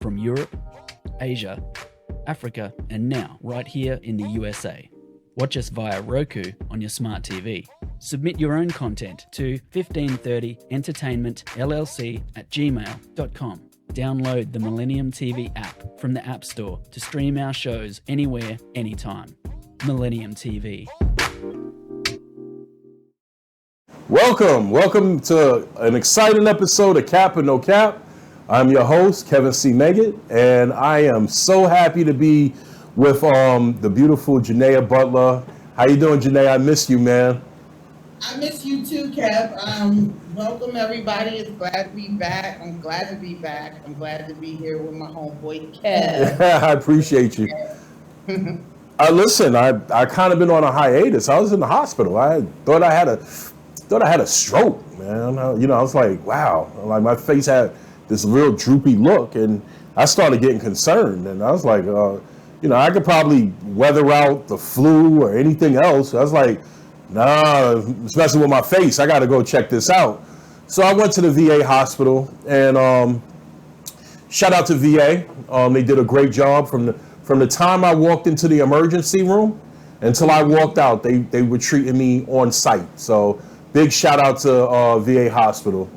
from Europe, Asia, Africa, and now right here in the USA. Watch us via Roku on your smart TV. Submit your own content to 1530entertainmentllc@gmail.com. Download the Millennium TV app from the App Store to stream our shows anywhere, anytime. Millennium TV. Welcome to an exciting episode of Cap or No Cap. I'm your host, Kevin C. Meggett, and I am so happy to be with the beautiful Janaea Butler. How you doing, Janaea? I miss you, man. I miss you too, Kev. Welcome everybody. It's glad to be back. I'm glad to be back. I'm glad to be here with my homeboy Kev. I appreciate you. Listen, I kind of been on a hiatus. I was in the hospital. I thought I had a stroke, man. I was like, wow. Like my face had this real droopy look, and I started getting concerned. And I was like, I could probably weather out the flu or anything else. I was like, nah, especially with my face, I got to go check this out. So I went to the VA hospital, and shout out to VA. They did a great job from the time I walked into the emergency room until I walked out. They were treating me on site. So big shout out to VA hospital.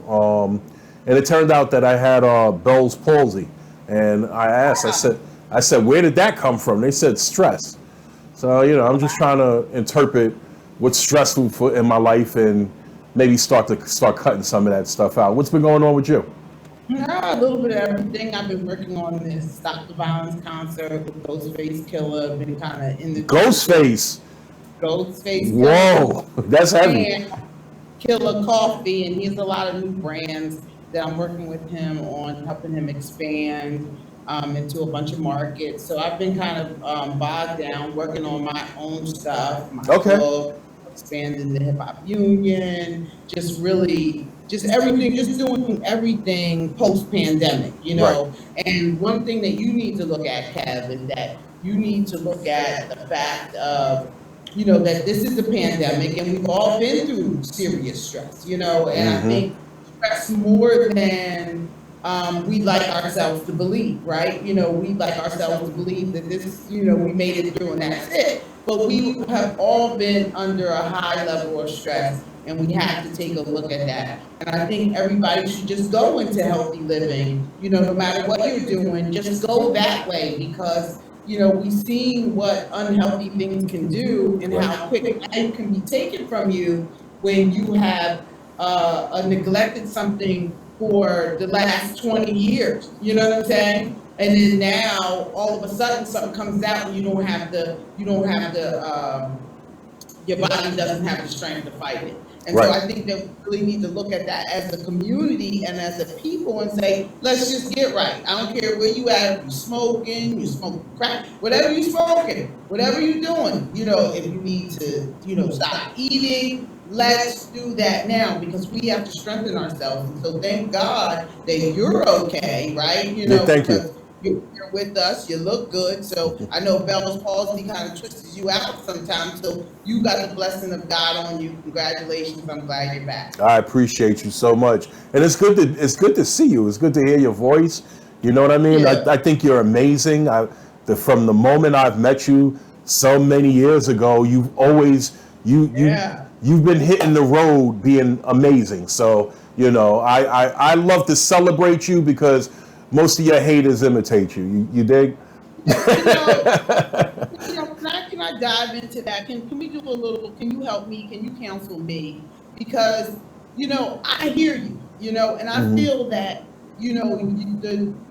And it turned out that I had Bell's palsy. And I asked, I said, where did that come from? They said stress. So, I'm just trying to interpret what's stressful in my life and maybe start cutting some of that stuff out. What's been going on with you? A little bit of everything. I've been working on this Stop the Violence concert with Ghostface Killer. Been kind of in the Ghostface. Killer. Whoa, that's heavy. And Killer Coffee, and he has a lot of new brands that I'm working with him on, helping him expand into a bunch of markets. So I've been kind of bogged down working on my own stuff, my book, expanding the Hip Hop Union, just everything, just doing everything post-pandemic, Right. And one thing that you need to look at, Kev, is that you need to look at the fact of, that this is a pandemic and we've all been through serious stress, and I think stress more than we like ourselves to believe, right? We like ourselves to believe that this, we made it through and that's it. But we have all been under a high level of stress, and we have to take a look at that. And I think everybody should just go into healthy living, no matter what you're doing, just go that way, because we've seen what unhealthy things can do and how quick life can be taken from you when you have neglected something for the last 20 years. You know what I'm saying? And then now all of a sudden something comes out and your body doesn't have the strength to fight it. And so I think that we really need to look at that as a community and as a people and say, let's just get right. I don't care where you at, you smoking crack, whatever you smoking, whatever you doing, if you need to, stop eating, let's do that now, because we have to strengthen ourselves. And so thank God that you're okay, right? Thank you. You're with us, you look good. So I know Bell's palsy kind of twists you out sometimes. So you got the blessing of God on you. Congratulations. I'm glad you're back. I appreciate you so much. And it's good to see you. It's good to hear your voice. You know what I mean? Yeah. I think you're amazing. From the moment I've met you so many years ago, you've always you've been hitting the road being amazing. So, I love to celebrate you because most of your haters imitate you. You dig? Can I dive into that? Can we do a little? Can you help me? Can you counsel me? Because I hear you. And I feel that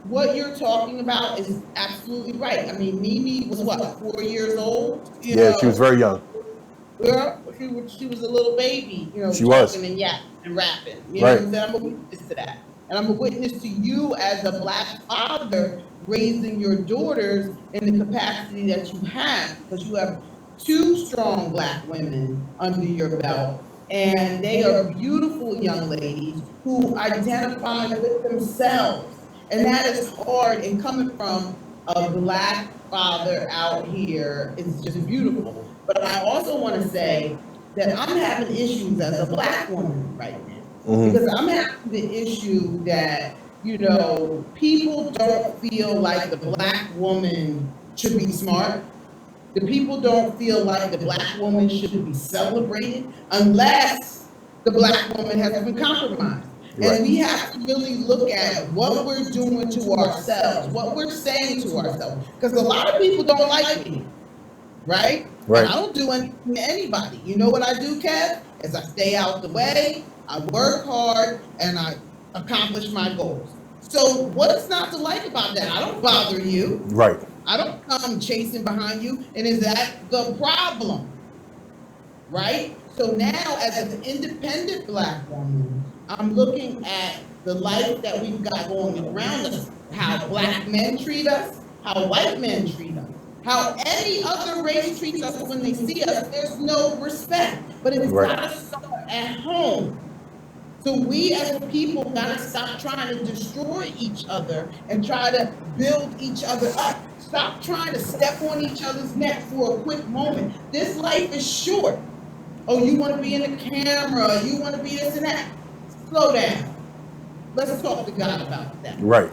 what you're talking about is absolutely right. I mean, Mimi was 4 years old? She was very young. Girl, she was a little baby. She was. Talking and yapping and rapping. You know what I'm saying? I'm a witness to that. And I'm a witness to you as a Black father raising your daughters in the capacity that you have, because you have 2 strong Black women under your belt, and they are beautiful young ladies who identify with themselves. And that is hard, and coming from a Black father out here is just beautiful. But I also want to say that I'm having issues as a Black woman right now. Because I'm having the issue that You know, people don't feel like the black woman should be smart. The people don't feel like the black woman should be celebrated unless the black woman has been compromised. Right. And we have to really look at what we're doing to ourselves, what we're saying to ourselves. Because a lot of people don't like me, right? Right. And I don't do anything to anybody. You know what I do, Kev? Is I stay out the way, I work hard, and I accomplish my goals. So what's not to like about that? I don't bother you. Right. I don't come chasing behind you. And is that the problem? Right? So now, as an independent black woman, I'm looking at the life that we've got going around us, how black men treat us, how white men treat us, how any other race treats us when they see us. There's no respect. But it's Right. got to start at home. So we as a people gotta stop trying to destroy each other and try to build each other up. Stop trying to step on each other's neck for a quick moment. This life is short. Oh, you wanna be in the camera, you wanna be this and that. Slow down. Let's talk to God about that. Right.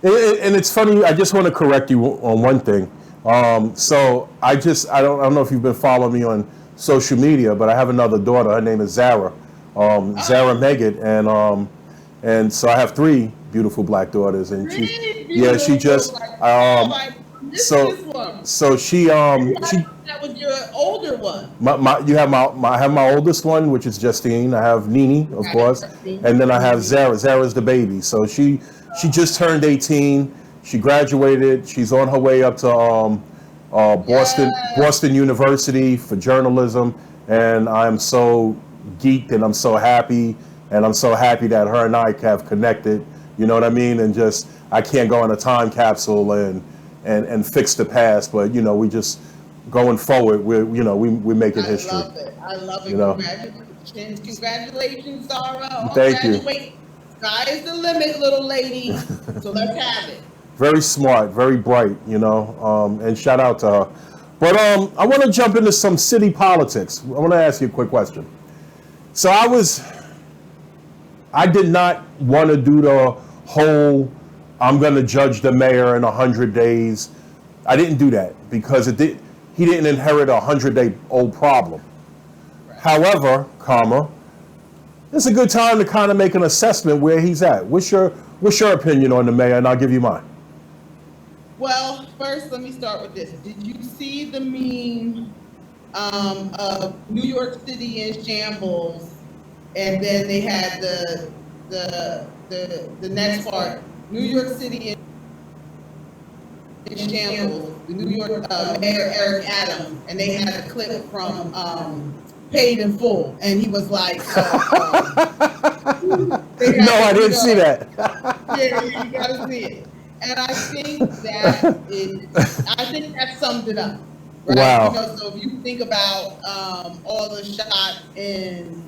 And it's funny, I just want to correct you on one thing. So I don't know if you've been following me on social media, but I have another daughter. Her name is Zara. Zara Meggett, and so I have 3 beautiful black daughters, and she just so she that was your older one. I have my oldest one, which is Justine. I have Nene, of course, and then I have Zara. Zara's the baby. So she just turned 18. She graduated. She's on her way up to Boston University for journalism, and I'm so geeked and I'm so happy that her and I have connected, you know what I mean? And just, I can't go in a time capsule and fix the past, but you know, we just going forward, we're making history. I love it. You know? Congratulations, Zara. Thank you. Sky is the limit, little lady. So let's have it. Very smart, very bright, you know, and shout out to her. But I want to jump into some city politics. I want to ask you a quick question. So I did not want to do the whole, I'm going to judge the mayor in 100 days. I didn't do that because he didn't inherit a 100-day-old problem. Right. However, it's a good time to kind of make an assessment where he's at. What's your opinion on the mayor? And I'll give you mine. Well, first, let me start with this. Did you see the meme of New York City in shambles, and then they had the next part, New York City in shambles, the New York Mayor Eric Adams, and they had a clip from Paid in Full, and he was like, no, I didn't see that. Yeah, you gotta see it. And I think that summed it up. Right? Wow. You know, so if you think about all the shots in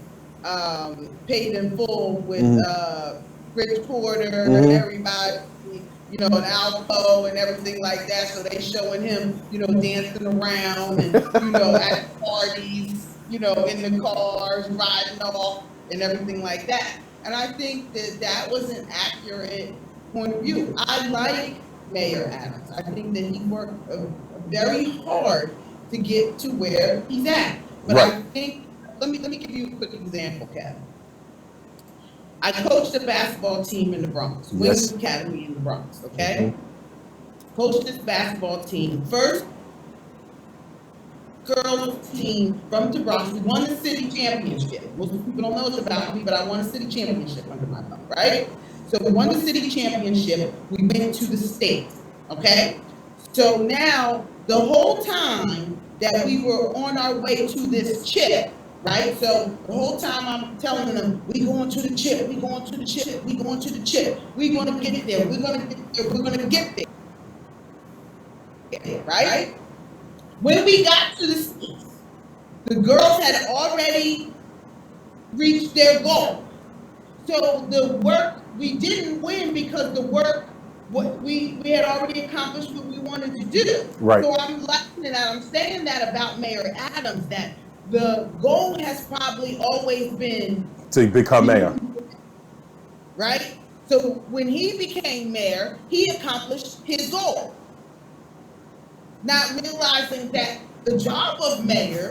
Paid in Full with Rich Porter and everybody, you know, and Alpo and everything like that. So they showing him, you know, dancing around and, you know, at parties, you know, in the cars, riding off and everything like that. And I think that was an accurate point of view. I like Mayor Adams. I think that he worked very hard to get to where he's at. But right. I think, let me give you a quick example, Kevin. I coached a basketball team in the Bronx, Wings Academy in the Bronx, okay? Coached this basketball team. First girls team from the Bronx. We won the city championship. Most people don't know this about me, but I won a city championship under my belt, right? So we won the city championship. We went to the state, okay? So now, the whole time that we were on our way to this chip, right? So the whole time I'm telling them, we going to the chip, we going to the chip, we going to the chip, we going to get there, we're going to get there, we're going to get there, right? When we got to the states, the girls had already reached their goal. So the work, we didn't win because the work, what we had already accomplished what we wanted to do. Right. So I'm liking that. I'm saying that about Mayor Adams, that the goal has probably always been to become mayor. Right? So when he became mayor, he accomplished his goal, not realizing that the job of mayor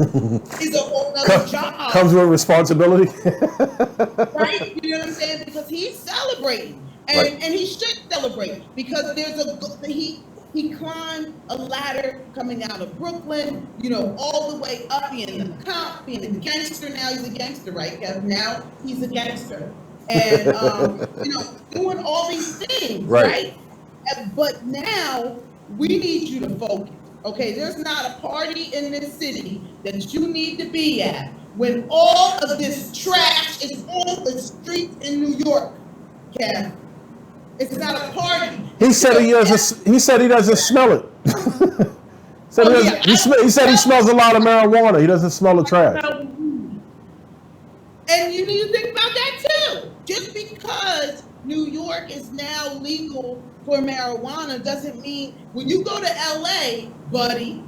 is a whole other job. Comes with responsibility. Right? You know what I'm saying? Because he's celebrating, and he should celebrate, because he climbed a ladder coming out of Brooklyn, you know, all the way up, being a cop, being a gangster. Now he's a gangster, right? Because now he's a gangster, and you know, doing all these things, right? But now we need you to focus. Okay, there's not a party in this city that you need to be at when all of this trash is on the streets in New York, Kev. It's not a party. He said he doesn't. He said he doesn't smell it. He said he smells a lot of marijuana. He doesn't smell the trash. And you need to think about that too. Just because New York is now legal for marijuana doesn't mean when you go to LA, buddy,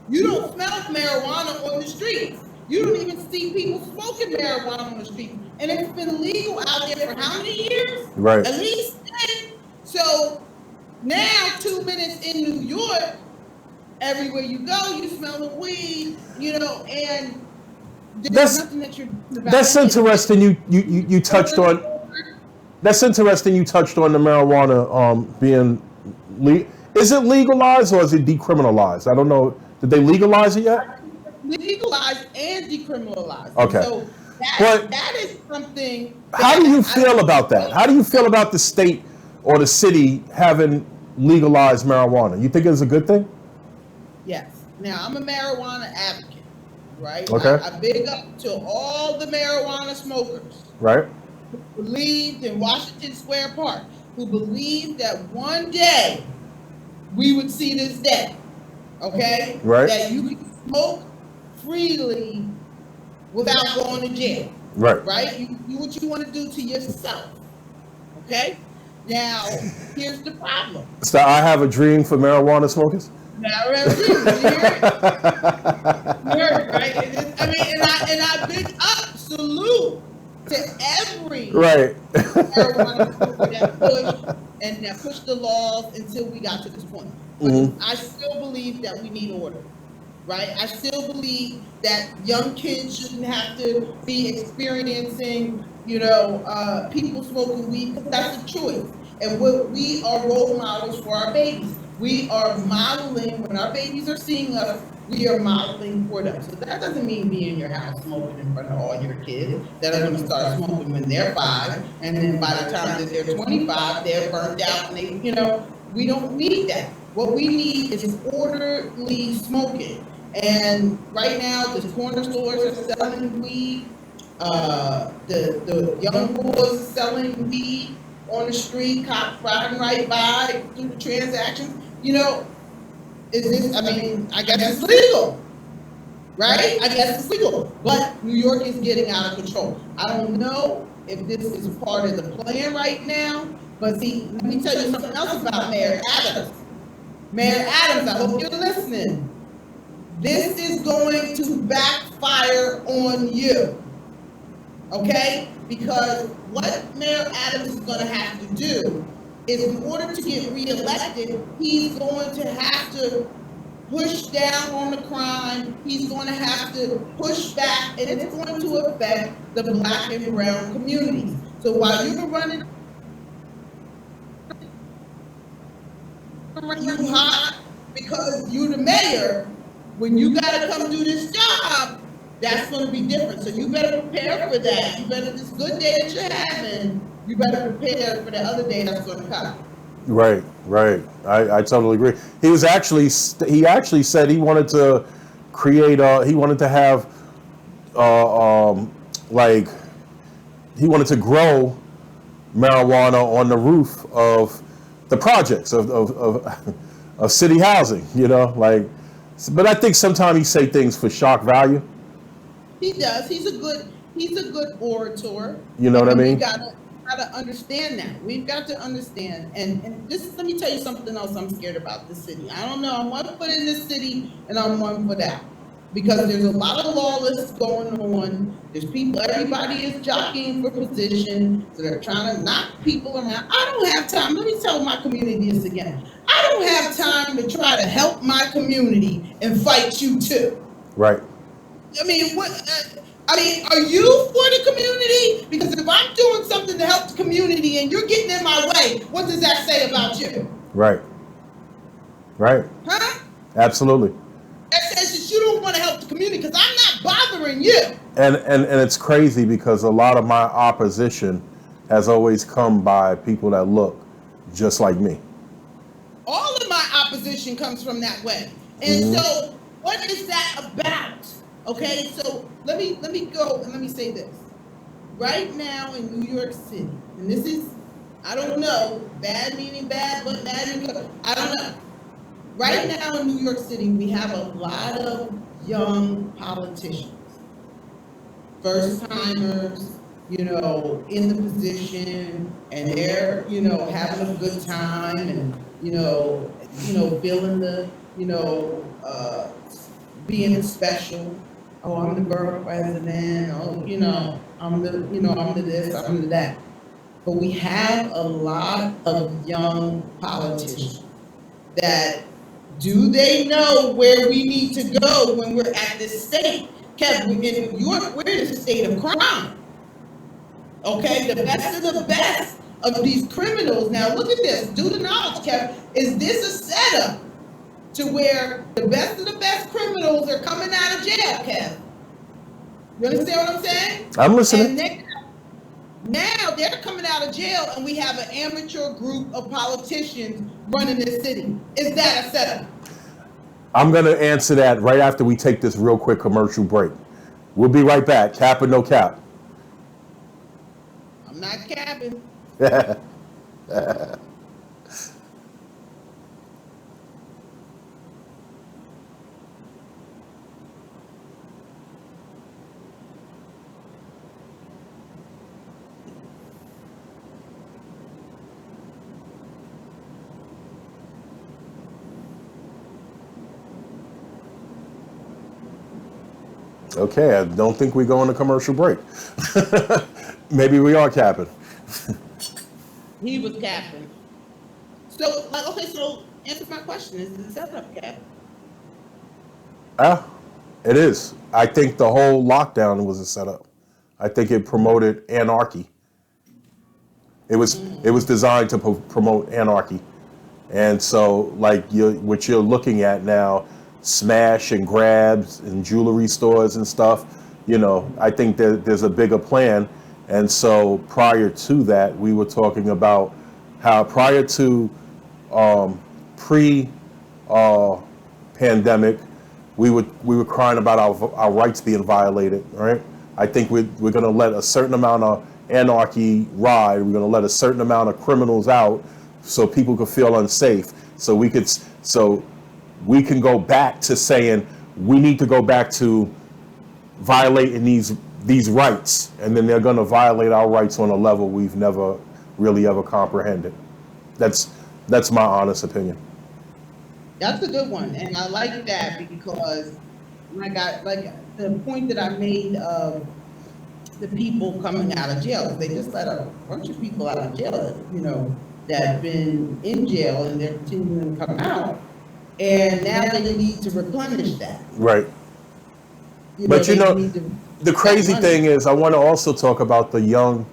you don't smell marijuana on the streets. You don't even see people smoking marijuana on the streets. And it's been legal out there for how many years? Right. At least 10. So now 2 minutes in New York, everywhere you go, you smell the weed, you know, and there's nothing that you're doing about it. That's interesting. You touched on. That's interesting. You touched on the marijuana being legal. Is it legalized or is it decriminalized? I don't know. Did they legalize it yet? Legalized and decriminalized. Okay. So that is something. How do you feel about that? How do you feel about the state or the city having legalized marijuana? You think it's a good thing? Yes. Now, I'm a marijuana advocate, right? Okay. I big up to all the marijuana smokers. Right. Who believed in Washington Square Park, who believed that one day we would see this day, okay? Right. That you can smoke freely without going to jail. Right. Right? You do what you want to do to yourself, okay? Now, here's the problem. So I have a dream for marijuana smokers. Now, you hear it? Right? I mean, and I big up, salute to every marijuana smoker that pushed the laws until we got to this point. But I still believe that we need order, right? I still believe that young kids shouldn't have to be experiencing, you know, people smoking weed, because that's a choice. And we are role models for our babies. We are modeling, when our babies are seeing us, we are modeling for them. So that doesn't mean be in your house smoking in front of all your kids that are going to start smoking when they're 5, and then by the time that they're 25, they're burned out, and they, you know, we don't need that. What we need is orderly smoking. And right now, the corner stores are selling weed. The young boys are selling weed on the street, cops riding right by through the transactions. You know, is this, I mean, I guess it's legal, right? I guess it's legal, but New York is getting out of control. I don't know if this is part of the plan right now, but see, let me tell you something else about Mayor Adams. Mayor Adams, I hope you're listening. This is going to backfire on you, okay? Because what Mayor Adams is going to have to do is, in order to get reelected, he's going to have to push down on the crime. He's going to have to push back, and it's going to affect the Black and brown communities. So while you're running you hot because you're the mayor, when you got to come do this job, that's going to be different. So you better prepare for that. You better, this good day that you're having, you better prepare for the other day that's going to come. Right. I totally agree. He actually said he wanted to create he wanted to have like he wanted to grow marijuana on the roof of the projects of city housing, you know, like, but I think sometimes he say things for shock value. He does. He's a good orator. You know what I mean? We gotta understand that. We've got to understand. And this, let me tell you something else I'm scared about this city. I don't know. I'm 1 foot in this city and I'm 1 foot out. because there's a lot of lawless going on. There's people, everybody is jockeying for position, so they're trying to knock people around. I don't have time. Let me tell my community this again. I don't have time to try to help my community and fight you too. Right. I mean, what? Are you for the community? Because if I'm doing something to help the community and you're getting in my way, what does that say about you? Right. Right. Huh? Absolutely. That says that you don't want to help the community because I'm not bothering you. And it's crazy because a lot of my opposition has always come by people that look just like me. All of my opposition comes from that way. And so what is that about? Okay, so let me go and let me say this. Right now in New York City, and this is, I don't know, bad meaning bad, but bad meaning good, I don't know. Right now in New York City, we have a lot of young politicians, first timers, in the position, and they're, having a good time and, feeling the, being special. Oh, I'm the borough president. Oh, I'm the this, I'm the that. But we have a lot of young politicians that, do they know where we need to go when we're at this state? Kev, we're in a state of crime. Okay, the best of the best of these criminals. Now look at this. Do the knowledge, Kev. Is this a setup to where the best of the best criminals are coming out of jail, Kev? You understand what I'm saying? I'm listening. And now they're coming out of jail, and we have an amateur group of politicians running this city. Is that a setup? I'm going to answer that right after we take this real quick commercial break. We'll be right back. Cap or no cap? I'm not capping. Okay, I don't think we go on a commercial break. Maybe we are capping. He was capping. So, so answer my question. Is the setup cap? It is. I think the whole lockdown was a setup. I think it promoted anarchy. It was designed to promote anarchy. And so, like, what you're looking at now, smash and grabs in jewelry stores and stuff, I think there's a bigger plan. And so prior to that, we were talking about how prior to pre-pandemic, we were crying about our rights being violated, right? I think we're going to let a certain amount of anarchy ride. We're going to let a certain amount of criminals out so people could feel unsafe. So we can go back to saying we need to go back to violating these rights, and then they're going to violate our rights on a level we've never really ever comprehended. That's my honest opinion. That's a good one, and I like that because like the point that I made of the people coming out of jail. They just let a bunch of people out of jail, that have been in jail and they're continuing to come out. And now they need to replenish that. Right. But the crazy thing is, I want to also talk about the young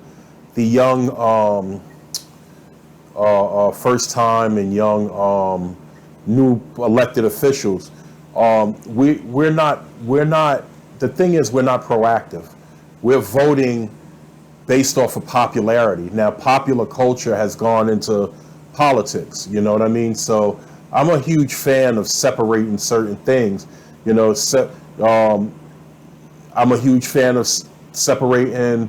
first time and young new elected officials. We're not. The thing is, we're not proactive. We're voting based off of popularity. Now, popular culture has gone into politics. You know what I mean? So I'm a huge fan of separating certain things. I'm a huge fan of separating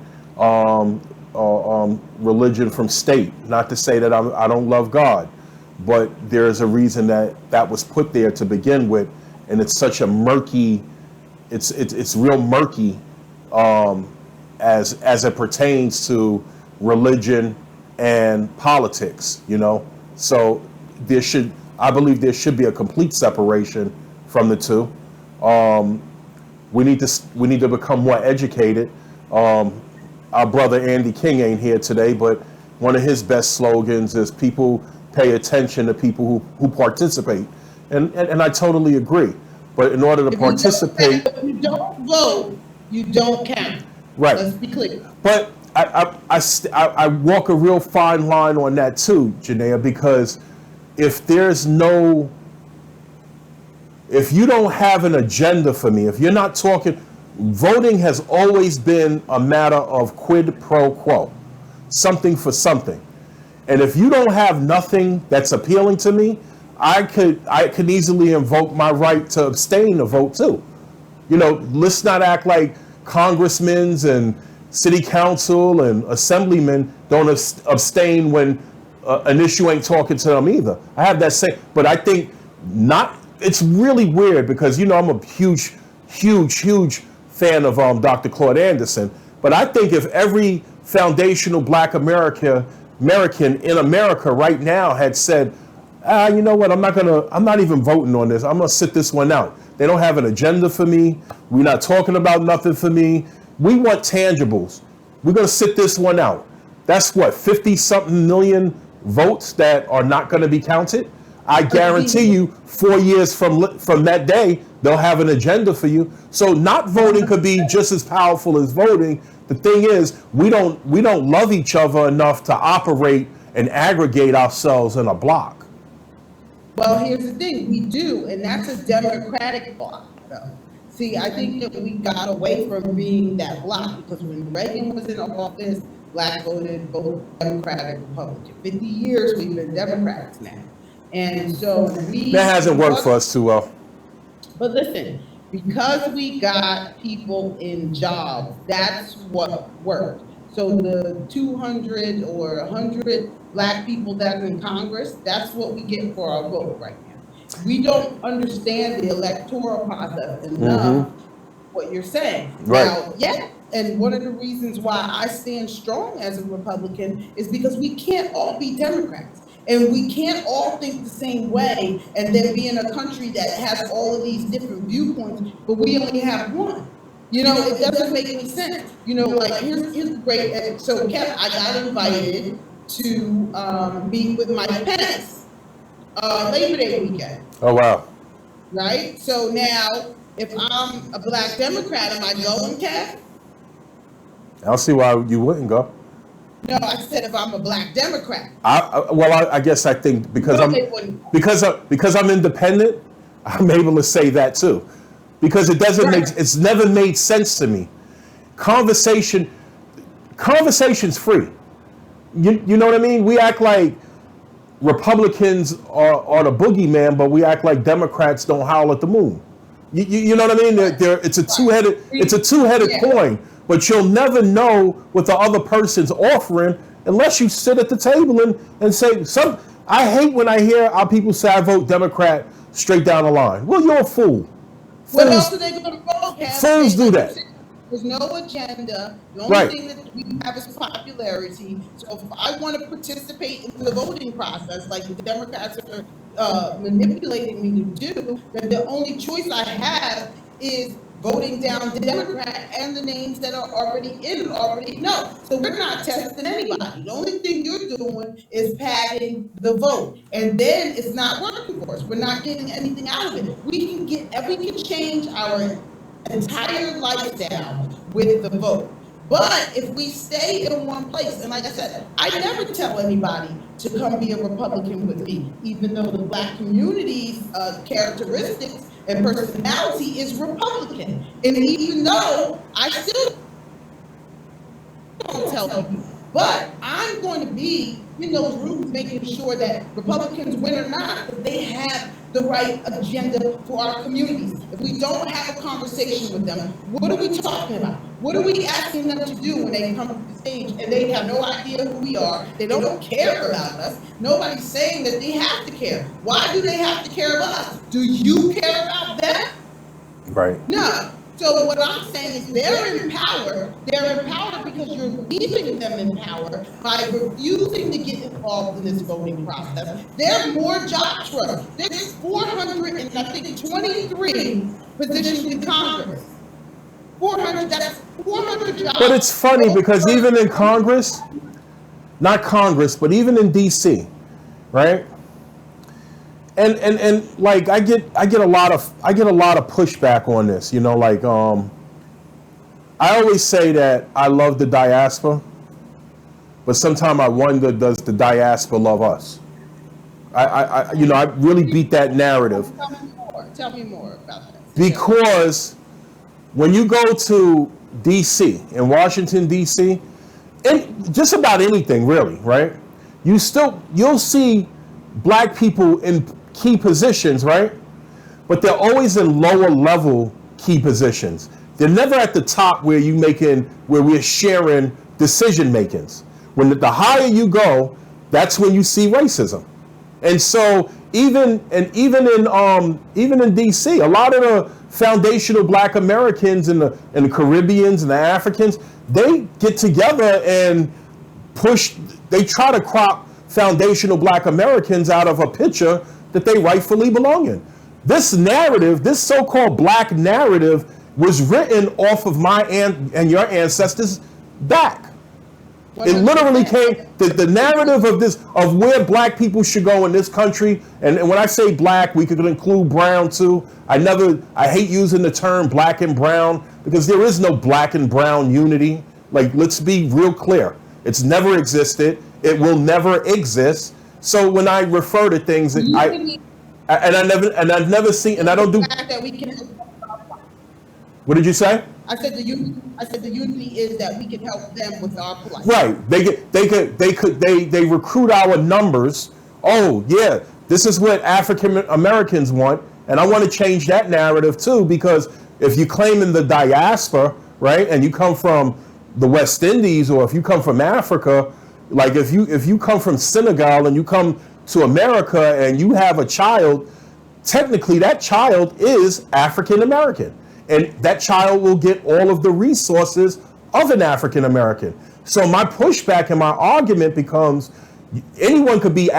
religion from state. Not to say that I don't love God, but there is a reason that was put there to begin with, and it's such a murky. It's real murky as it pertains to religion and politics. So I believe there should be a complete separation from the two. We need to become more educated. Our brother Andy King ain't here today, but one of his best slogans is people pay attention to people who participate. And I totally agree. But in order to participate... If you don't vote, you don't count. Right. Let's be clear. But I walk a real fine line on that too, Janaea, because if you don't have an agenda for me, if you're not talking, voting has always been a matter of quid pro quo, something for something. And if you don't have nothing that's appealing to me, I could easily invoke my right to abstain to vote too. You know, let's not act like congressmen and city council and assemblymen don't abstain when an issue ain't talking to them either. I have that same, but I think not. It's really weird because, you know, I'm a huge fan of Dr. Claude Anderson. But I think if every foundational Black American in America right now had said, you know what, I'm not even voting on this. I'm gonna sit this one out. They don't have an agenda for me. We're not talking about nothing for me. We want tangibles. We're gonna sit this one out. That's what, 50-something million votes that are not gonna be counted? I guarantee you 4 years from that day, they'll have an agenda for you. So not voting could be just as powerful as voting. The thing is, we don't love each other enough to operate and aggregate ourselves in a block. Well, here's the thing, we do, and that's a democratic block, though. See, I think that we got away from being that block because when Reagan was in office, Black voted both Democratic and Republican. 50 years we've been Democrats now. And so that hasn't worked for us too well. But listen, because we got people in jobs, that's what worked. So the 200 or 100 Black people that's in Congress, that's what we get for our vote right now. We don't understand the electoral process enough, what you're saying. Right. Now, yeah, and one of the reasons why I stand strong as a Republican is because we can't all be Democrats. And we can't all think the same way and then be in a country that has all of these different viewpoints, but we only have one. You know, it doesn't make any sense. You know, like here's the great, so Kevin, I got invited to be with Mike Pence Labor Day weekend. Oh, wow. Right? So now, if I'm a Black Democrat, am I going, Kev? I don't see why you wouldn't go. No, I said if I'm a Black Democrat. I guess I think because I'm independent, I'm able to say that too, because it's never made sense to me. Conversation's free. You know what I mean? We act like Republicans are the boogeyman, but we act like Democrats don't howl at the moon. You know what I mean? It's a two-headed coin. But you'll never know what the other person's offering unless you sit at the table and say, I hate when I hear our people say I vote Democrat straight down the line. Well, you're a fool. What else are they going to vote? Fools do that. There's no agenda. The only thing that we have is popularity. So if I want to participate in the voting process, like the Democrats are manipulating me to do, then the only choice I have is voting down the Democrat and the names that are already in already know. So we're not testing anybody. The only thing you're doing is padding the vote. And then it's not working for us. We're not getting anything out of it. We can change our entire lifestyle with the vote. But if we stay in one place, and like I said, I never tell anybody to come be a Republican with me, even though the Black community's characteristics and personality is Republican. And even though I still don't tell people, but I'm going to be in those rooms making sure that Republicans win or not, that they have the right agenda for our communities. If we don't have a conversation with them, what are we talking about? What are we asking them to do when they come to the stage and they have no idea who we are? They don't care about us. Nobody's saying that they have to care. Why do they have to care about us? Do you care about them? Right. No. So what I'm saying is they're in power. They're in power because you're leaving them in power by refusing to get involved in this voting process. There are more jobs for us. There's 423 positions in Congress. 400, that's 400 jobs. But it's funny because even in Congress, not Congress, but even in DC, right? And like I get a lot of pushback on this, you know, like I always say that I love the diaspora, but sometimes I wonder, does the diaspora love us? I you know, I really beat that narrative. Tell me more about that. Because when you go to DC, in Washington, DC, and just about anything really, right? You'll see black people in key positions, right? But they're always in lower level key positions. They're never at the top where we're sharing decision makings. When the higher you go, that's when you see racism. And so even in DC, a lot of the foundational black Americans and the Caribbeans and the Africans, they get together and they try to crop foundational black Americans out of a picture that they rightfully belong in. This narrative, this so-called black narrative, was written off of my and your ancestors' back. It literally came, the narrative of where black people should go in this country, and when I say black, we could include brown too. I hate using the term black and brown because there is no black and brown unity. Like, let's be real clear. It's never existed. It will never exist. So when I refer to things, I've never seen, and I don't do. What did you say? I said the unity is that we can help them with our plight. Right. They recruit our numbers. Oh yeah, this is what African Americans want, and I want to change that narrative too, because if you claim in the diaspora, right, and you come from the West Indies, or if you come from Africa, like if you come from Senegal and you come to America and you have a child, technically that child is African American. And that child will get all of the resources of an African American. So my pushback and my argument becomes, anyone could be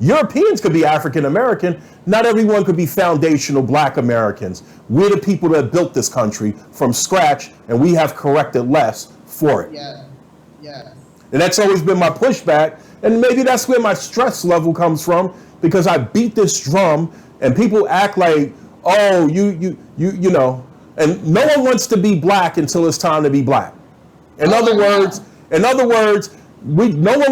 Europeans could be African American. Not everyone could be foundational black Americans. We're the people that built this country from scratch, and we have corrected less for it. Yeah, yeah. And that's always been my pushback. And maybe that's where my stress level comes from, because I beat this drum and people act like, oh, you know, and no one wants to be black until it's time to be black. In other words, no one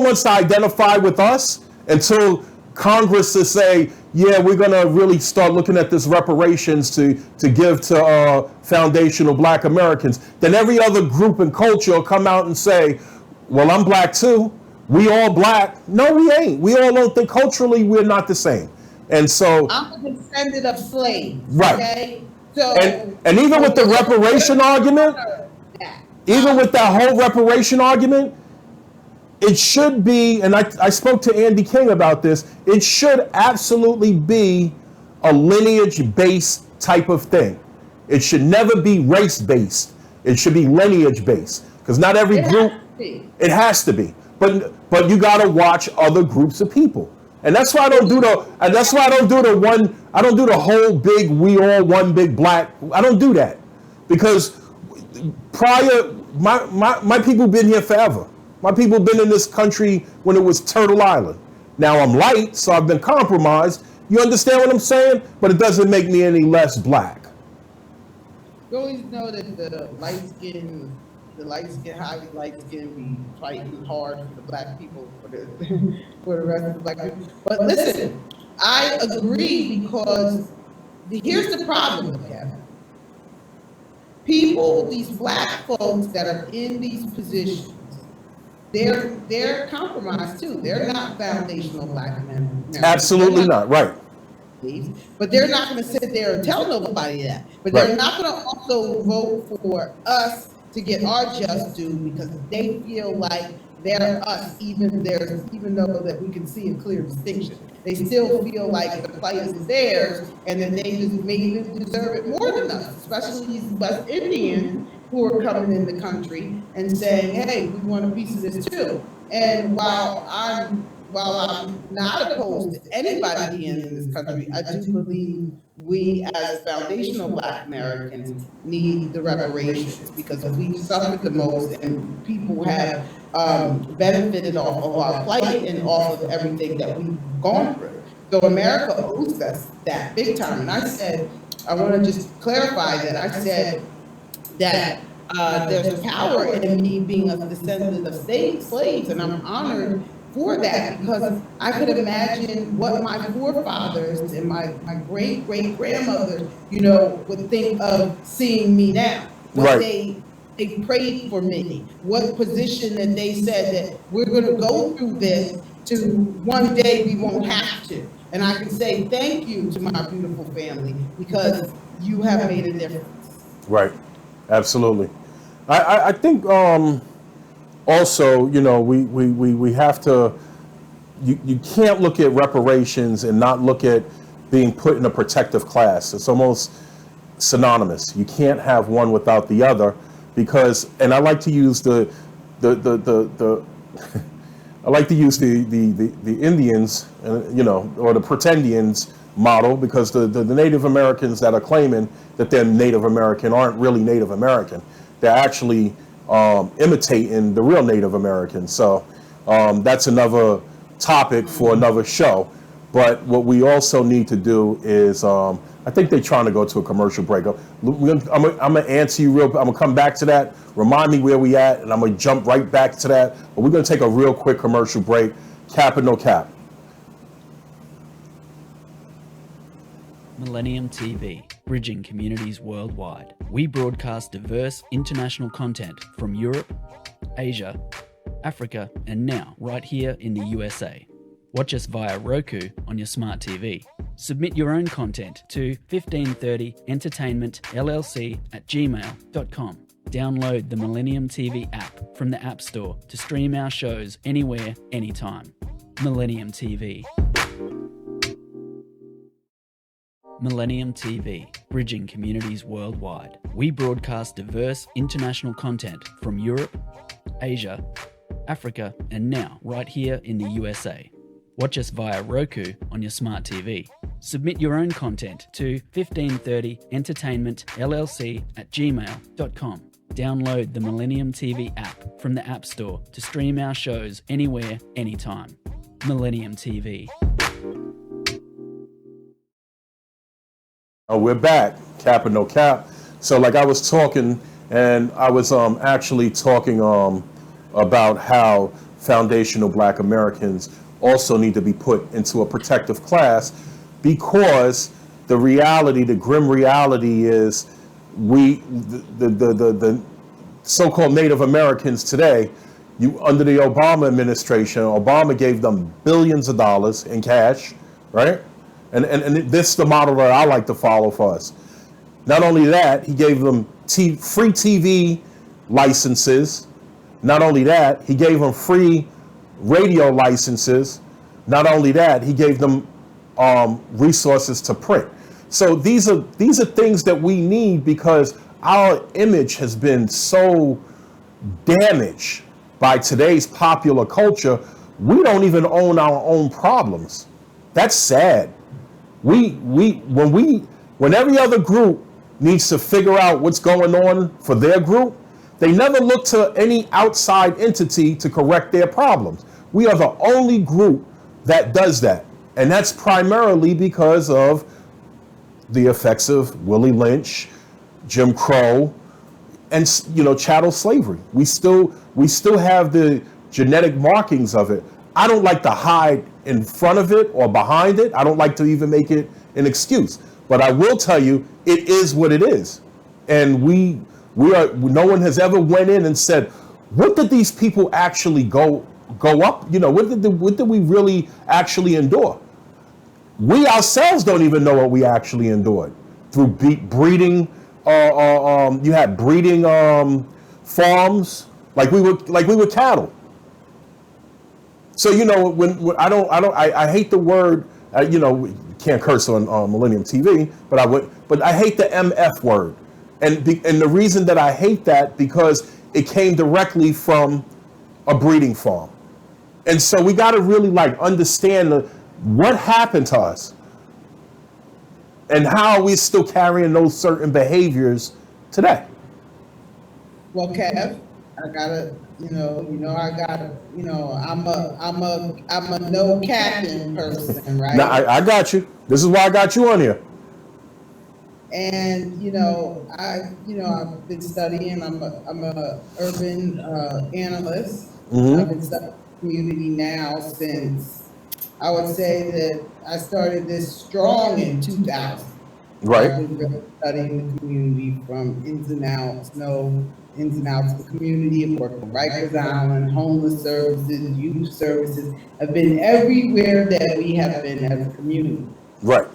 wants to identify with us until Congress to say, yeah, we're going to really start looking at this reparations to give to foundational black Americans. Then every other group and culture will come out and say, well, I'm black too. We all black. No, we ain't. We all don't think culturally we're not the same. And so I'm a descendant of slaves. Right. Okay? So and even with the reparation argument, even with that whole reparation argument, it should be, and I spoke to Andy King about this, it should absolutely be a lineage-based type of thing. It should never be race-based. It should be lineage-based. Because not every group, it has to be. But you got to watch other groups of people. And that's why I don't do the whole big, we all one big black. I don't do that. Because my people been here forever. My people been in this country when it was Turtle Island. Now I'm light, so I've been compromised. You understand what I'm saying? But it doesn't make me any less black. You always know that the highly light skin be fighting hard for the black people, for the rest of the black people. But listen, I agree, because here's the problem with that. People, these black folks that are in these positions, they're compromised too. They're not foundational black men. Absolutely not, right. But they're not going to sit there and tell nobody that. But they're not going to also vote for us to get our just due, because they feel like they're us, even though that we can see a clear distinction. They still feel like the fight is theirs, and that they just maybe deserve it more than us, especially these West Indians who are coming in the country and saying, hey, we want a piece of this too. And while I'm while I'm not opposed to anybody being in this country, I do believe we as foundational Black Americans need the reparations because we suffered the most and people have benefited off of our plight and off of everything that we've gone through. So America owes us that big time. And I said, I want to just clarify that. I said that there's power in me being a descendant of slaves, and I'm honored for that because I could imagine what my forefathers and my great-great-grandmothers, would think of seeing me now. What they prayed for me, what position that they said that we're going to go through this to one day we won't have to. And I can say thank you to my beautiful family because you have made a difference. Right. Absolutely. I think also, we have to, you can't look at reparations and not look at being put in a protective class. It's almost synonymous. You can't have one without the other because, and I like to use the I like to use the Indians, or the pretendians model because the Native Americans that are claiming that they're Native American aren't really Native American. They're actually imitating the real Native Americans. So that's another topic for another show. But what we also need to do is, I think they're trying to go to a commercial break. I'm gonna answer you I'm gonna come back to that. Remind me where we at, and I'm gonna jump right back to that. But we're gonna take a real quick commercial break. Cap or no cap? Millennium TV, bridging communities worldwide. We broadcast diverse international content from Europe, Asia, Africa, and now right here in the USA. Watch us via Roku on your smart TV. Submit your own content to 1530entertainmentllc@gmail.com. Download the Millennium TV app from the App Store to stream our shows anywhere, anytime. Millennium TV. Millennium TV, bridging communities worldwide. We broadcast diverse international content from Europe, Asia, Africa, and now right here in the USA. Watch us via Roku on your smart TV. Submit your own content to 1530entertainmentllc@gmail.com. Download the Millennium TV app from the App Store to stream our shows anywhere, anytime. Millennium TV. We're back, cap or no cap. So like I was talking, and I was actually talking about how foundational Black Americans also need to be put into a protective class because the reality, the grim reality is the so-called Native Americans today, under the Obama administration, Obama gave them billions of dollars in cash, right? And this is the model that I like to follow for us. Not only that, he gave them free TV licenses. Not only that, he gave them free radio licenses. Not only that, he gave them resources to print. So these are things that we need because our image has been so damaged by today's popular culture. We don't even own our own problems. That's sad. When every other group needs to figure out what's going on for their group, they never look to any outside entity to correct their problems. We are the only group that does that. And that's primarily because of the effects of Willie Lynch, Jim Crow, and chattel slavery. We still have the genetic markings of it. I don't like to hide in front of it or behind it. I don't like to even make it an excuse. But I will tell you, it is what it is. And no one has ever went in and said, what did these people actually go up? What did we really actually endure? We ourselves don't even know what we actually endured through breeding. You had breeding farms like we were cattle. So I hate the word. Can't curse on Millennium TV, but I hate the MF word, and the reason that I hate that because it came directly from a breeding farm. And so we got to really like understand what happened to us and how we're still carrying those certain behaviors today. Well, Kev, I gotta, I'm a no capping person, right? Now I got you. This is why I got you on here. And I've been studying. I'm a urban analyst. I've been studying community now since I would say that I started this strong in 2000. Right. I've been really studying the community from ins and outs, ins and outs of the community. I've worked on Rikers Island, homeless services, youth services. I've been everywhere that we have been as a community. Right.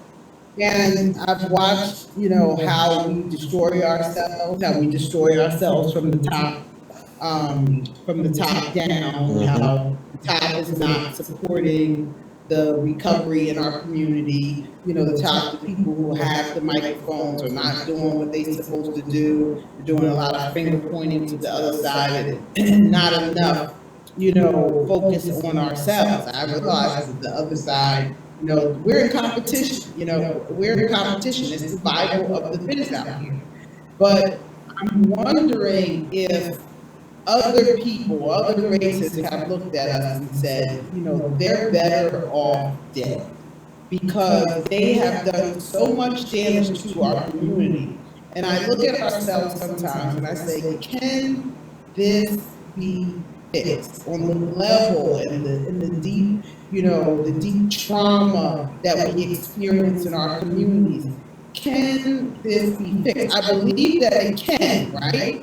And I've watched, how we destroy ourselves from the top, down, how the top is not supporting the recovery in our community. The top, the people who have the microphones are not doing what they're supposed to do. They're doing a lot of finger pointing to the other side and not enough, focus on ourselves. I realize that the other side, we're in competition, It's survival of the fittest out here. But I'm wondering if other people, other races have looked at us and said, they're better off dead because they have done so much damage to our community. And I look at ourselves sometimes and I say, can this be fixed on the level and the deep, the deep trauma that we experience in our communities? Can this be fixed? I believe that it can, right?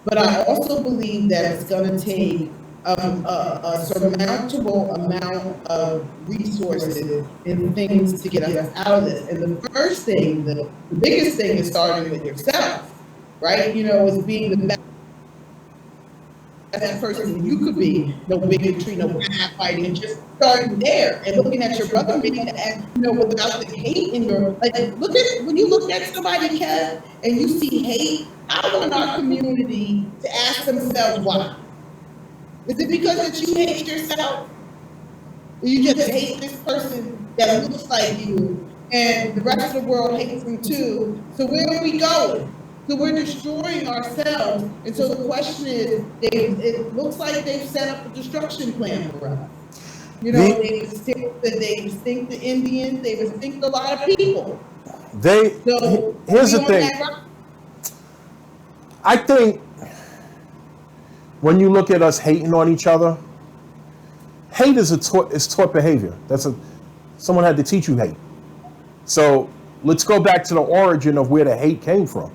But I also believe that it's going to take a surmountable amount of resources and things to get us out of this. And the first thing, the biggest thing is starting with yourself, right? Is being the best person you could be. No bigotry, no fighting, just starting there and looking at your brother, and without the hate in your when you look at somebody, Kev, and you see hate, I want our community to ask themselves why. Is it because that you hate yourself? Or you just hate this person that looks like you and the rest of the world hates them too? So where are we going? So we're destroying ourselves. And so the question is, it looks like they've set up a destruction plan for us. They extinct the Indians, they've extinct a lot of people. Here's the thing. I think when you look at us hating on each other, hate is taught behavior. Someone had to teach you hate. So let's go back to the origin of where the hate came from.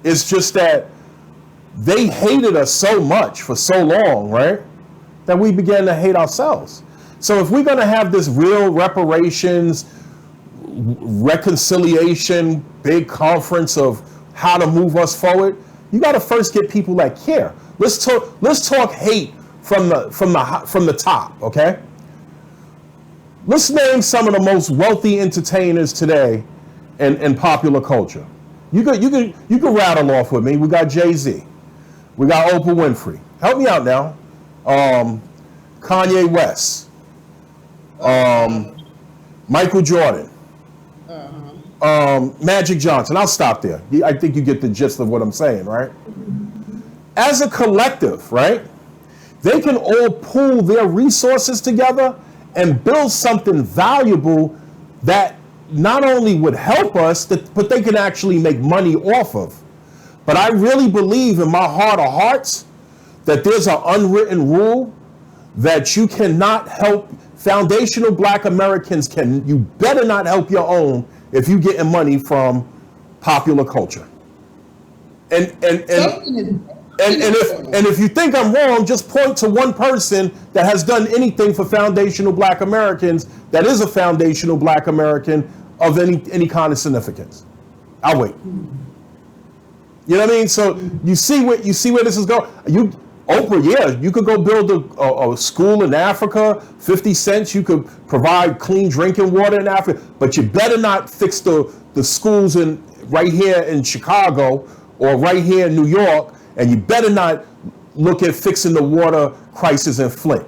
It's just that they hated us so much for so long, right, that we began to hate ourselves. So if we're going to have this real reparations, reconciliation, big conference of how to move us forward, you got to first get people that care. Let's talk hate from the top, okay? Let's name some of the most wealthy entertainers today in popular culture. You could rattle off with me. We got Jay-Z. We got Oprah Winfrey. Help me out now. Kanye West. Michael Jordan. Magic Johnson. I'll stop there. I think you get the gist of what I'm saying, right? As a collective, right? They can all pool their resources together and build something valuable that not only would help us, but they can actually make money off of. But I really believe in my heart of hearts that there's an unwritten rule that you cannot help foundational Black Americans you better not help your own if you're getting money from popular culture. And if you think I'm wrong, just point to one person that has done anything for foundational Black Americans that is a foundational Black American of any kind of significance. I'll wait. You know what I mean? So you see where this is going. Oprah, yeah, you could go build a school in Africa, 50 cents. You could provide clean drinking water in Africa, but you better not fix the schools right here in Chicago or right here in New York, and you better not look at fixing the water crisis in Flint.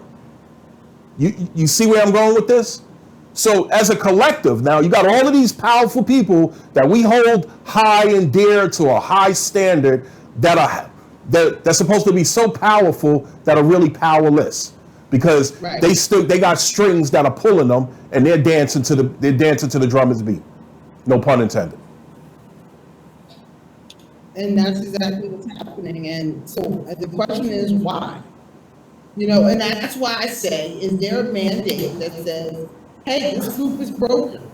You see where I'm going with this? So as a collective, now you got all of these powerful people that we hold high and dear to a high standard that's supposed to be so powerful that are really powerless because they got strings that are pulling them and they're dancing to the drummer's beat. No pun intended. And that's exactly what's happening. And so the question is why? And that's why I say, is there a mandate that says, hey, this group is broken?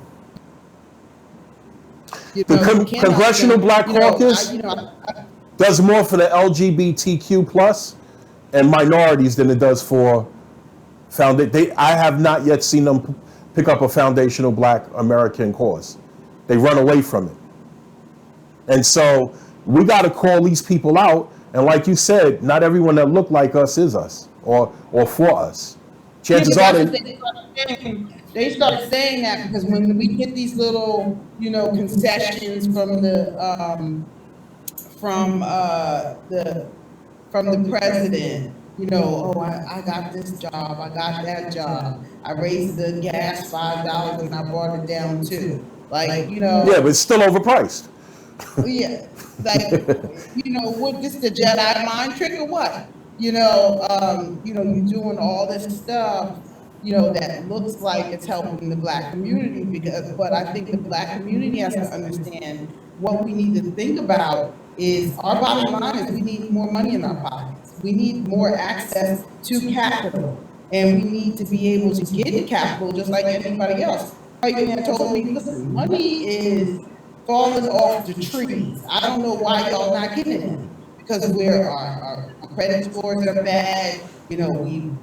The Congressional Black Caucus does more for the LGBTQ plus and minorities than it does for I have not yet seen them pick up a foundational Black American cause. They run away from it. And so we got to call these people out. And like you said, not everyone that look like us is us or for us. Chances are they start saying that because when we get these little, concessions from the president, I got this job, I got that job, I raised the gas $5 and I brought it down too. Yeah, but it's still overpriced. Yeah, what this the Jedi mind trick or what? You're doing all this stuff, that looks like it's helping the Black community but I think the Black community has to understand what we need to think about is our bottom line is we need more money in our pockets. We need more access to capital, and we need to be able to get capital just like anybody else. White man told me, listen, money is falling off the trees. I don't know why y'all not getting it because our credit scores are bad. We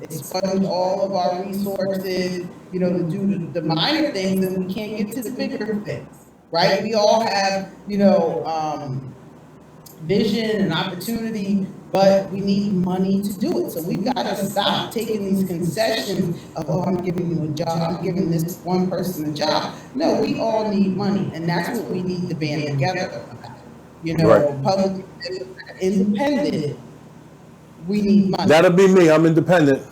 expunged all of our resources, to do the minor things, and we can't get to the bigger things, right? We all have, vision and opportunity, but we need money to do it. So we've got to stop taking these concessions of, I'm giving you a job, I'm giving this one person a job. No, we all need money, and that's what we need to band together about. Public, independent, we need money. That'll be me. I'm independent.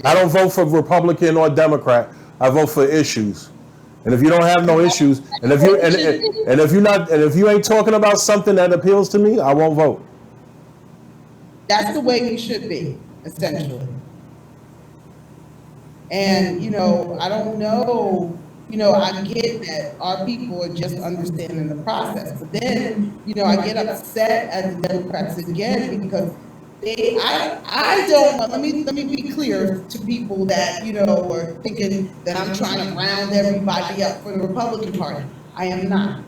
I don't vote for Republican or Democrat. I vote for issues. And if you don't have no issues, and if you ain't talking about something that appeals to me, I won't vote. That's the way we should be, essentially. And I don't know. I get that our people are just understanding the process, but then I get upset at the Democrats again because I don't want, let me be clear to people that, are thinking that I'm trying to round everybody up for the Republican Party. I am not.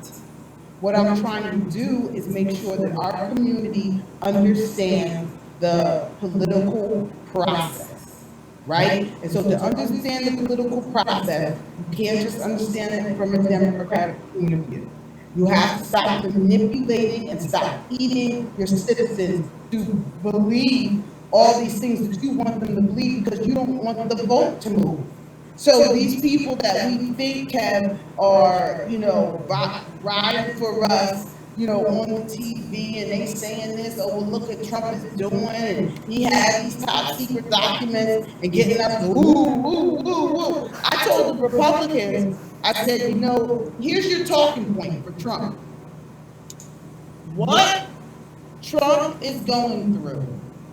What I'm trying to do is make sure that our community understands the political process, right? And so to understand the political process, you can't just understand it from a Democratic point of view. You have to stop manipulating and stop eating your citizens to believe all these things that you want them to believe because you don't want the vote to move. So these people that we think are riding for us, on the TV and they saying this, oh, well, look what Trump is doing, and he had these top secret documents and getting up to woo. I told the Republicans, I said, here's your talking point for Trump. What Trump is going through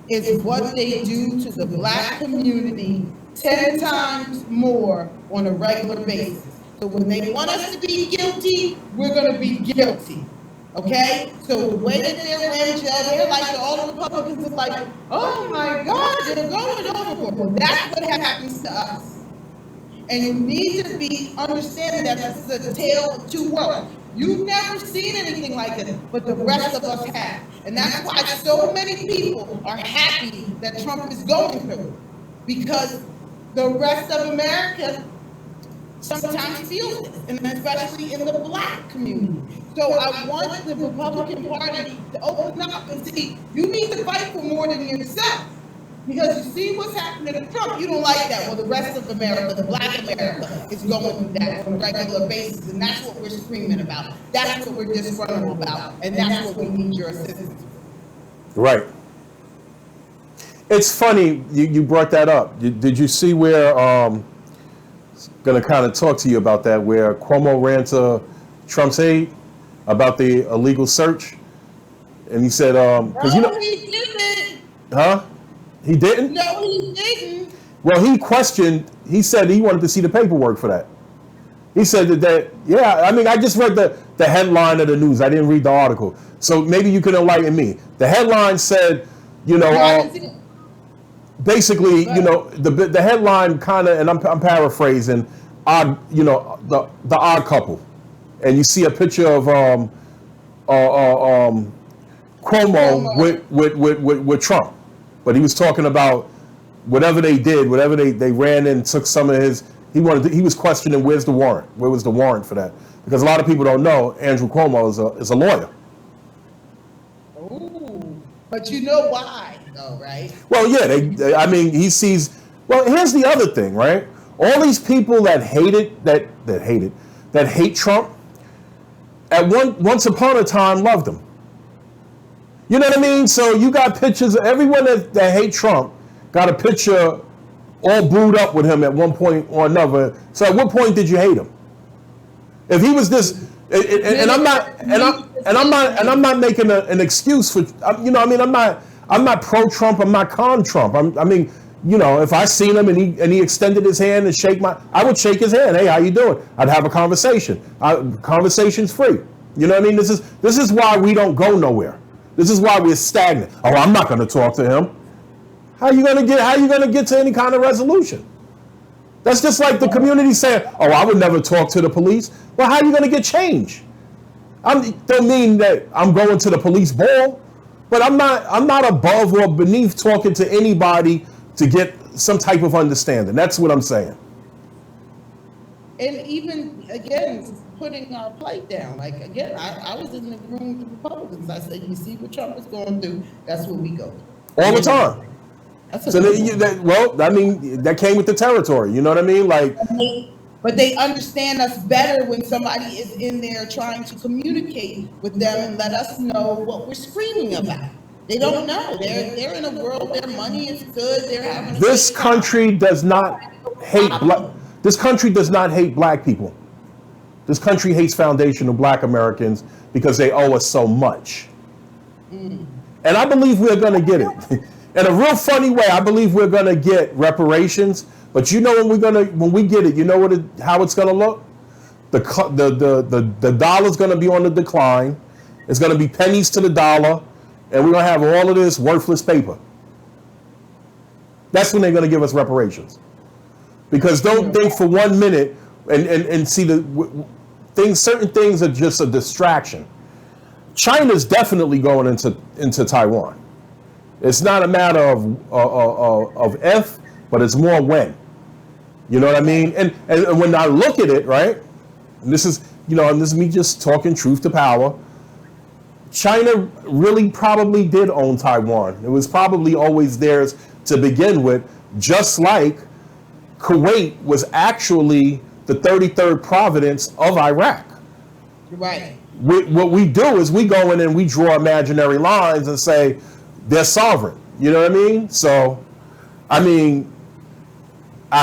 is what they do to the Black community 10 times more on a regular basis. So when they want us to be guilty, we're going to be guilty. Okay? So the way that they're in jail, they're like, all the Republicans are like, oh my God, they're going overboard. Well, that's what happens to us. And you need to be understanding that this is a tale of two worlds. You've never seen anything like this, but the rest of us have. And that's why so many people are happy that Trump is going through. Because the rest of America sometimes feels it, and especially in the Black community. So I want the Republican Party to open up and see, you need to fight for more than yourself. Because you see what's happening to Trump, you don't like that. Well, the rest of America, the Black America, is going through that on a regular basis, and that's what we're screaming about. That's what we're disgruntled about, and that's what we need your assistance with. Right. It's funny you brought that up. Did you see where? Going to kind of talk to you about that, where Cuomo ran to Trump's aid about the illegal search, and he said, because he didn't. Huh? He didn't? No, he didn't. Well, he said he wanted to see the paperwork for that. He said that yeah, I mean, I just read the headline of the news. I didn't read the article. So maybe you can enlighten me. The headline said, basically, the headline kind of, and I'm paraphrasing, the odd couple. And you see a picture of Cuomo with Trump. But he was talking about whatever they did, whatever they ran in, took some of his. He was questioning where's the warrant? Where was the warrant for that? Because a lot of people don't know Andrew Cuomo is a lawyer. Ooh, but you know why, though, right? Well, yeah. He sees. Well, here's the other thing, right? All these people that hate Trump, once upon a time loved him. You know what I mean? So you got pictures of everyone that hate Trump got a picture all brewed up with him at one point or another. So at what point did you hate him? If he was this, and I'm not making an excuse for, I'm not pro Trump. I'm not con Trump. If I seen him and he extended his hand and I would shake his hand. Hey, how you doing? I'd have a conversation. Conversation's free. You know what I mean? This is why we don't go nowhere. This is why we're stagnant. Oh, I'm not going to talk to him. How are you going to get to any kind of resolution? That's just like the community saying, "Oh, I would never talk to the police." Well, how are you going to get change? I don't mean that I'm going to the police ball, but I'm not above or beneath talking to anybody to get some type of understanding. That's what I'm saying. And even again, putting our plate down. Like again, I was in the room with the Republicans. I said, "You see what Trump is going through? That's what we go through." All the time. So that came with the territory. You know what I mean? Like, but they understand us better when somebody is in there trying to communicate with them and let us know what we're screaming about. They don't know. They're in a world. Their money is good. They're having. This country does not hate black. This country does not hate black people. This country hates foundational black Americans because they owe us so much. And I believe we're going to get it. In a real funny way, I believe we're going to get reparations. But you know when we get it, you know how it's going to look? The dollar's going to be on the decline. It's going to be pennies to the dollar. And we're going to have all of this worthless paper. That's when they're going to give us reparations. Because don't think for 1 minute and see certain things are just a distraction. China's definitely going into Taiwan. It's not a matter of if, but it's more when. You know what I mean? And when I look at it, right, and this is me just talking truth to power, China really probably did own Taiwan. It was probably always theirs to begin with, just like Kuwait was actually the 33rd province of Iraq. Right. What we do is we go in and we draw imaginary lines and say they're sovereign. You know what I mean? So, I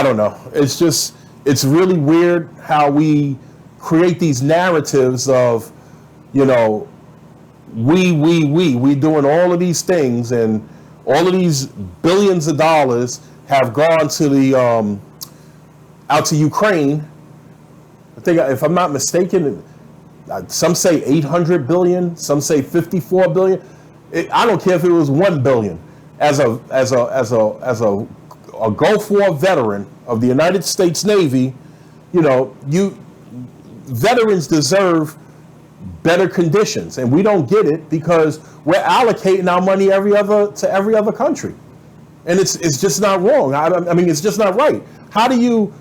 don't know. It's really weird how we create these narratives of, we doing all of these things, and all of these billions of dollars have gone to the out to Ukraine. I think, if I'm not mistaken, some say 800 billion, some say 54 billion. I don't care if it was 1 billion. As a Gulf War veteran of the United States Navy, veterans deserve better conditions, and we don't get it because we're allocating our money to every other country, and it's just not wrong. I mean, it's just not right. How do you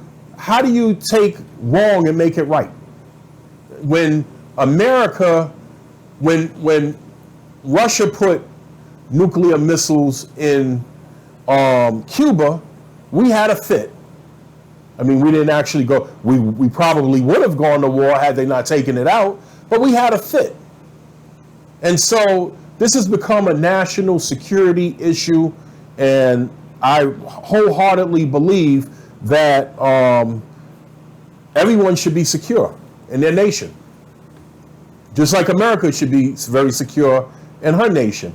take wrong and make it right? When Russia put nuclear missiles in Cuba, we had a fit. I mean, we didn't actually go. We probably would have gone to war had they not taken it out, but we had a fit. And so this has become a national security issue And I wholeheartedly believe that everyone should be secure in their nation. Just like America should be very secure in her nation.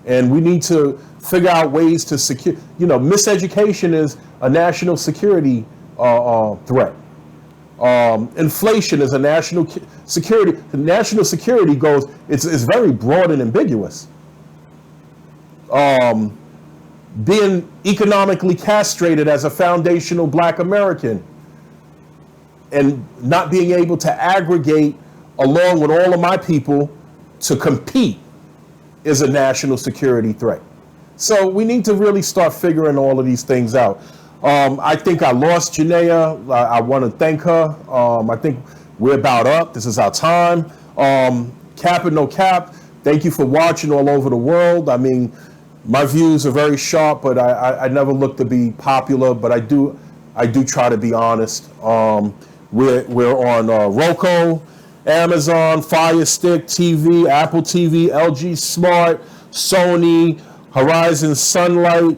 And we need to figure out ways to secure, miseducation is a national security threat. Inflation is a national security. National security goes, it's very broad and ambiguous. Being economically castrated as a foundational Black American and not being able to aggregate along with all of my people to compete is a national security threat. So we need to really start figuring all of these things out. I think I lost Janaea. I want to thank her. I think we're about up. This is our time. Cap and no cap, thank you for watching all over the world. I mean, my views are very sharp, but I never look to be popular, but I do try to be honest. We're on Roku, Amazon, Fire Stick TV, Apple TV, LG Smart, Sony, Horizon Satellite,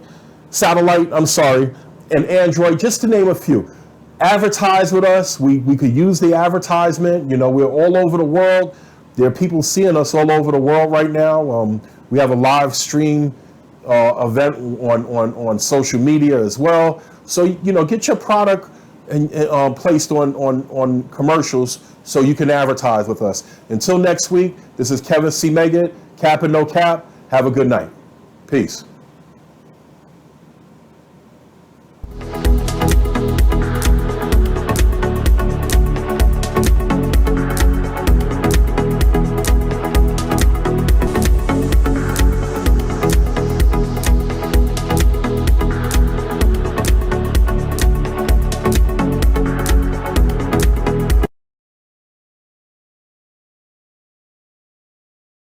and Android, just to name a few. Advertise with us. We could use the advertisement. We're all over the world. There are people seeing us all over the world right now. We have a live stream event on social media as well. So, get your product and placed on commercials so you can advertise with us. Until next week, this is Kevin C. Meggett, Cap and No Cap. Have a good night. Peace.